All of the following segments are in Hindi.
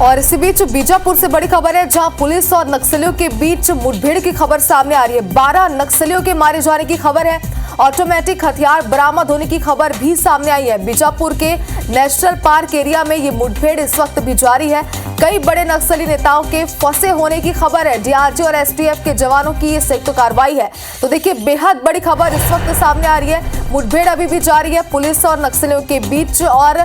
और इसी बीच बीजापुर से बड़ी खबर है, जहां पुलिस और नक्सलियों के बीच मुठभेड़ की खबर सामने आ रही है। 12 नक्सलियों के मारे जाने की खबर है। ऑटोमेटिक हथियार बरामद होने की खबर भी सामने आई है। बीजापुर के नेशनल पार्क एरिया में ये मुठभेड़ इस वक्त भी जारी है। कई बड़े नक्सली नेताओं के फंसे होने की खबर है। डीआरजी और एसटीएफ के जवानों की ये संयुक्त कार्रवाई है। तो देखिए, बेहद बड़ी खबर इस वक्त सामने आ रही है। मुठभेड़ अभी भी जारी है पुलिस और नक्सलियों के बीच, और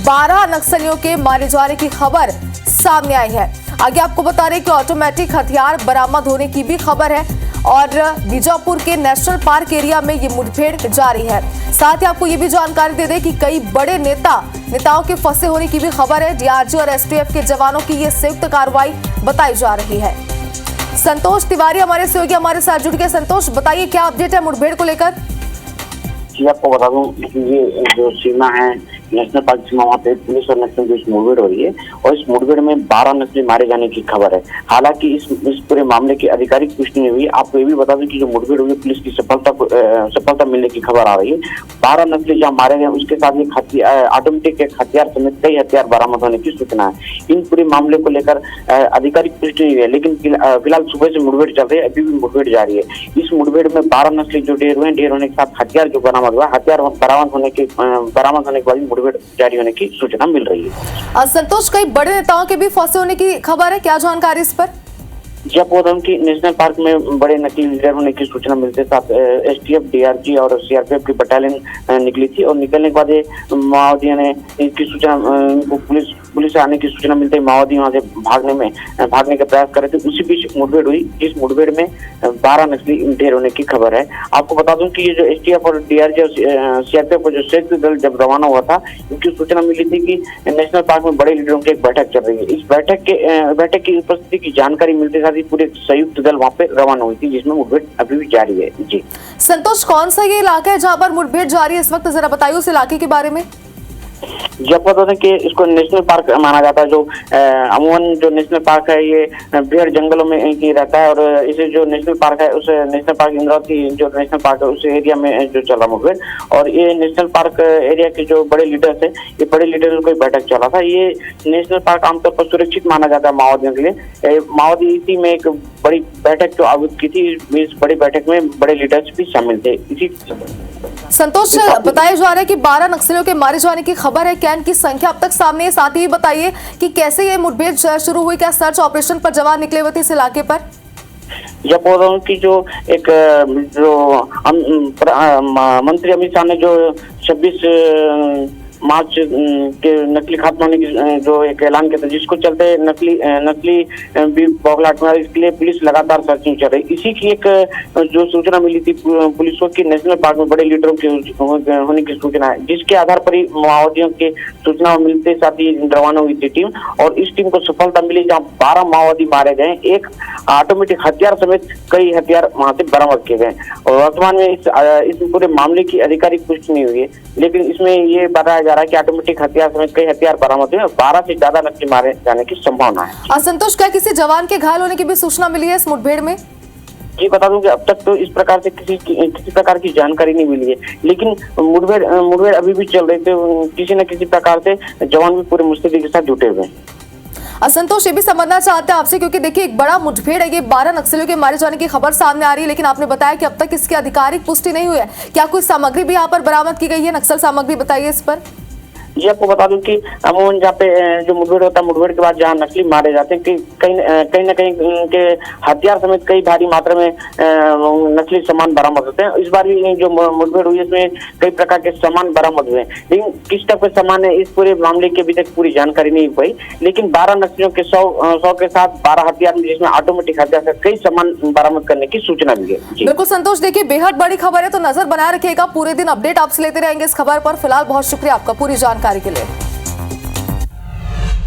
12 नक्सलियों के मारे जाने की खबर सामने आई है। आगे आपको बता रहे कि ऑटोमेटिक हथियार बरामद होने की भी खबर है, और बीजापुर के नेशनल पार्क एरिया में ये मुठभेड़ जारी है। साथ ही आपको ये भी जानकारी दे दें कि कई बड़े नेताओं के फंसे होने की भी खबर है। डीआरजी और एसटीएफ के जवानों की ये संयुक्त कार्रवाई बताई जा रही है। संतोष तिवारी हमारे सहयोगी हमारे साथ जुड़ गए। संतोष, बताइए क्या अपडेट है मुठभेड़ को लेकर? जी, आपको बता दूं कि ये जो सीमा है, नेशनल पार्क सीमा, वहाँ पे पुलिस और नक्सलियों की मुठभेड़ हो रही है, और इस मुठभेड़ में 12 नक्सली मारे जाने की खबर है। हालांकि इस पूरे मामले की आधिकारिक पुष्टि नहीं हुई। आपको ये भी बता दूं कि जो मुठभेड़ हुई, पुलिस की सफलता मिलने की खबर आ रही है। 12 नक्सली जहाँ मारे गए, उसके साथ ही ऑटोमेटिक एक हथियार समेत कई हथियार बरामद होने की सूचना है। इन पूरे मामले को लेकर आधिकारिक पुष्टि नहीं है, लेकिन फिलहाल सुबह से मुठभेड़ चल रही है, अभी भी मुठभेड़ जारी है। इस मुठभेड़ में 12 नक्सली जो ढेर हुए, ढेर होने के साथ हथियार जो बरामद हुआ, हथियार बरामद होने के बाद मुठभेड़ जारी होने की सूचना मिल रही है। संतोष, कई बड़े नेताओं के भी फंसे होने की खबर है, क्या जानकारी इस पर? जब बोधम की नेशनल पार्क में बड़े नकली लीडर होने की सूचना मिलते साथ एसटीएफ, डीआरजी और सीआरपीएफ की बटालियन निकली थी, और निकलने के बाद माओवादियों ने इनकी सूचना, इनको पुलिस आने की सूचना मिलते ही माओवादी वहां से भागने का प्रयास कर रहे थे। उसी बीच मुठभेड़ हुई, जिस मुठभेड़ में 12 नक्सली ढेर होने की खबर है। आपको बता दूं कि ये जो एसटीएफ और डीआरजी और सीआरपीएफ को जो संयुक्त दल जब रवाना हुआ था, इनकी सूचना मिली थी कि नेशनल पार्क में बड़े लीडरों की एक बैठक चल रही है। इस बैठक की उपस्थिति की जानकारी मिलते साथ ही पूरे संयुक्त दल वहां पे रवाना हुई थी, जिसमें मुठभेड़ अभी भी जारी है। जी संतोष, कौन सा ये इलाका है जहां पर मुठभेड़ जारी है इस वक्त? जरा बताइए उस इलाके के बारे में। जब पता था कि इसको नेशनल पार्क माना जाता है, जो अमूमन जो नेशनल पार्क है ये बेहद जंगलों में ही रहता है, और इसे जो नेशनल पार्क है, उस नेशनल पार्क इंद्रावती जो नेशनल पार्क है, उस एरिया में जो चला मुठभेड़। और ये नेशनल पार्क एरिया के जो बड़े लीडर्स है, ये बड़े लीडर को बैठक चला था। ये नेशनल पार्क आमतौर पर सुरक्षित माना जाता है माओवादियों के लिए। माओवादी इसी में एक बड़ी बैठक जो आयोजित की थी, इस बड़ी बैठक में बड़े लीडर्स भी शामिल थे। इसी संतोष, बताया जा रहा है कि 12 नक्सलियों के मारे जाने की खबर है। क्या इनकी संख्या अब तक सामने है? साथ ही बताइए कि कैसे ये मुठभेड़ शुरू हुई, क्या सर्च ऑपरेशन पर जवान निकले हुए थे इस इलाके पर? जब बोल रहा हूँ कि जो मंत्री अमित शाह ने जो 26 मार्च के नकली खात्मा होने की जो एक ऐलान किया था, जिसको चलते नकली भी बौखलाहट में, इसके लिए पुलिस लगातार सर्चिंग चल रही। इसी की एक जो सूचना मिली थी पुलिस को कि नेशनल पार्क में बड़े लीडरों के होने की सूचना है, जिसके आधार पर ही माओवादियों की सूचना मिलते साथ ही रवाना हुई थी टीम, और इस टीम को सफलता मिली, जहाँ 12 माओवादी मारे गए, एक ऑटोमेटिक हथियार समेत कई हथियार वहां से बरामद किए गए। और वर्तमान में इस पूरे मामले की आधिकारिक पुष्टि नहीं हुई है, लेकिन इसमें ये बताया जा रहा है कि ऑटोमेटिक हथियार समेत कई हथियार बरामद हुए, 12 से ज्यादा नक्सली मारे जाने की संभावना है। संतोष, क्या किसी जवान के घायल होने की भी सूचना मिली है इस मुठभेड़ में? जी, बता दूं कि अब तक तो इस प्रकार से किसी प्रकार की जानकारी नहीं मिली है, लेकिन मुठभेड़ अभी भी चल रही थी। किसी न किसी प्रकार से जवान भी पूरे मुस्तैदी के साथ जुटे हुए हैं। संतोष, ये भी समझना चाहते हैं आपसे, क्योंकि देखिए एक बड़ा मुठभेड़ है, ये 12 नक्सलियों के मारे जाने की खबर सामने आ रही है, लेकिन आपने बताया कि अब तक इसकी आधिकारिक पुष्टि नहीं हुई है। क्या कोई सामग्री भी यहाँ पर बरामद की गई है, नक्सल सामग्री? बताइए इस पर। जी, आपको बता दूं कि अमूमन जहाँ पे जो मुठभेड़ होता है, मुठभेड़ के बाद जहाँ नकली मारे जाते हैं, कि कहीं न कहीं उनके हथियार समेत कई भारी मात्रा में नकली सामान बरामद होते हैं। इस बार भी जो मुठभेड़ हुई, इसमें कई प्रकार के सामान बरामद हुए, लेकिन किस टाइप के सामान है, इस पूरे मामले की अभी तक पूरी जानकारी नहीं पाई। लेकिन 12 नक्सलियों के 100 के साथ 12 हथियार, जिसमें ऑटोमेटिक हथियार से कई सामान बरामद करने की सूचना मिली है। बिल्कुल संतोष, देखिए बेहद बड़ी खबर है, तो नजर बनाए रखिएगा, पूरे दिन अपडेट आपसे लेते रहेंगे इस खबर पर। फिलहाल बहुत शुक्रिया आपका पूरी जानकारी के लिए।